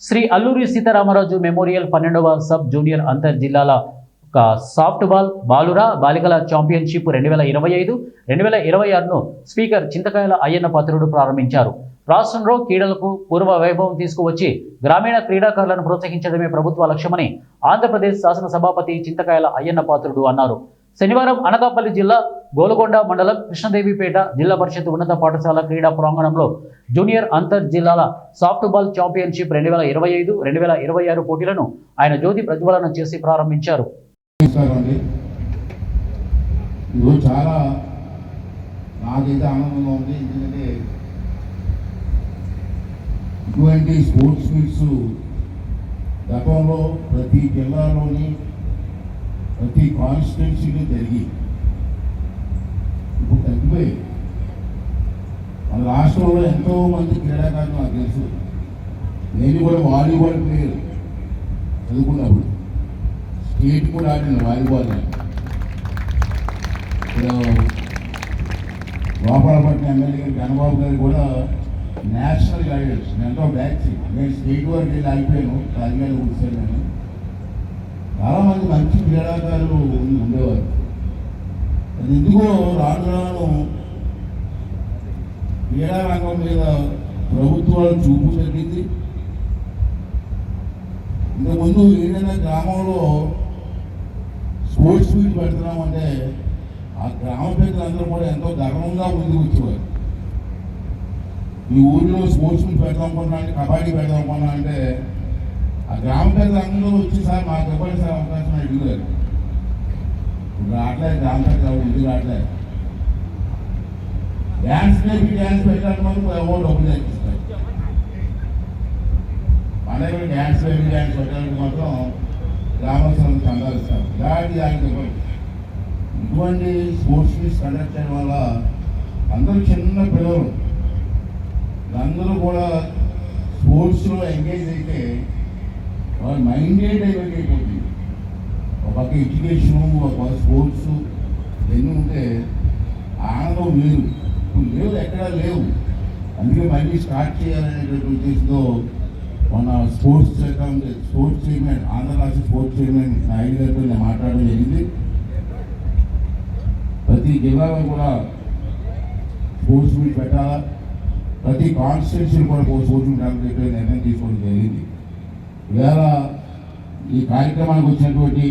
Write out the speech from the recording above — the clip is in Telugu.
శ్రీ అల్లూరి సీతారామరాజు మెమోరియల్ 12వ సబ్ జూనియర్ అంతర్ జిల్లాల సాఫ్ట్ బాల్ బాలుర బాలికల ఛాంపియన్షిప్ 2025-2026ను స్పీకర్ చింతకాయల అయ్యన్న పాత్రుడు ప్రారంభించారు. రాష్ట్రంలో క్రీడలకు పూర్వ వైభవం తీసుకువచ్చి గ్రామీణ క్రీడాకారులను ప్రోత్సహించడమే ప్రభుత్వ లక్ష్యమని ఆంధ్రప్రదేశ్ శాసనసభాపతి చింతకాయల అయ్యన్న పాత్రుడు అన్నారు. శనివారం అనకాపల్లి జిల్లా గోలుగొండ మండలం కృష్ణదేవిపేట జిల్లా పరిషత్ ఉన్నత పాఠశాల క్రీడా ప్రాంగణంలో జూనియర్ అంతర్ జిల్లాల సాఫ్ట్ బాల్ ఛాంపియన్షిప్ 2025-2026 పోటీలను ఆయన జ్యోతి ప్రజ్వలన చేసి ప్రారంభించారు. చాలా నాకైతే ఆనందంగా ఉంది. ఎందుకంటే ఇటువంటి స్పోర్ట్స్ మీట్స్ గతంలో ప్రతి జిల్లాలోని ప్రతి కాన్స్టిట్యున్సీలో జరిగి ఇప్పుడు తగ్గిపోయి మన రాష్ట్రంలో ఎంతో మంది క్రీడాకారులు నాకు తెలుసు. నేను కూడా వాలీబాల్ ప్లేయర్ చదువుకున్నప్పుడు స్టేట్ కూడా ఆడిన వాలీబాల్. గోపాలపట్నం ఎమ్మెల్యే గారి చంద్రబాబు గారు కూడా నేషనల్ గైడెన్స్ ఎంతో బ్యాచ్ నేను స్టేట్ వరకు వెళ్ళి ఆగిపోయాను. రాజకీయాలు కూర్చొని నేను చాలామంది మంచి క్రీడాకారులు ఉండేవారు. అది ఎందుకో రాను రాను క్రీడా రంగం మీద ప్రభుత్వాలు చూపు తగ్గింది. ఇంతకుముందు ఏదైనా గ్రామంలో స్పోర్ట్స్ మీట్ పెడుతున్నామంటే ఆ గ్రామ పెద్దలందరూ కూడా ఎంతో గర్వంగా ముందుకు వచ్చేవారు. ఈ ఊళ్ళో స్పోర్ట్స్ మీట్ పెడదాం అనుకున్నా అంటే కబడ్డీ పెడదాం అనుకున్నా అంటే ఆ గ్రామ పెద్దలందరూ వచ్చి సార్ మాకు ఇవ్వండి సార్ అవకాశం అడిగారు. ఇప్పుడు రావట్లేదు గ్రామ పెద్ద ముందుకు రావట్లేదు. డ్యాన్స్ నేర్పి డ్యాన్స్ పెట్టాలి మాకు ఎవరు డబ్బులు తెచ్చిస్తారు. పండగ డ్యాన్స్ నేర్పి డ్యాన్స్ పెట్టడానికి మాత్రం గ్రామస్తులకు చందాలు ఇస్తారు. దానికి ఇవ్వండి. ఇటువంటి స్పోర్ట్స్ మీట్స్ కండక్ట్ చేయడం వల్ల అందరూ చిన్న పిల్లలు అందరూ కూడా స్పోర్ట్స్లో ఎంగేజ్ అయితే వాళ్ళ మైండే డైవర్ట్ అయిపోతుంది. ఒక పక్క ఎడ్యుకేషను, ఒక స్పోర్ట్స్ ఇవన్నీ ఉంటే ఆనందం వేరు. ఇప్పుడు లేవు, ఎక్కడా లేవు. అందుకే మళ్ళీ స్టార్ట్ చేయాలనేటువంటి ఉద్దేశంతో మన స్పోర్ట్స్ చైర్మన్, ఆంధ్ర రాష్ట్ర స్పోర్ట్స్ చైర్మన్ నాయుడు గారితో నేను మాట్లాడడం జరిగింది. ప్రతి జిల్లాలో కూడా స్పోర్ట్స్ మీట్ పెట్టాలా, ప్రతి కాన్స్టిట్యూన్సీ కూడా స్పోర్ట్స్ మీట్ పెట్టే నిర్ణయం తీసుకోవడం జరిగింది. ఇవాళ ఈ కార్యక్రమానికి వచ్చినటువంటి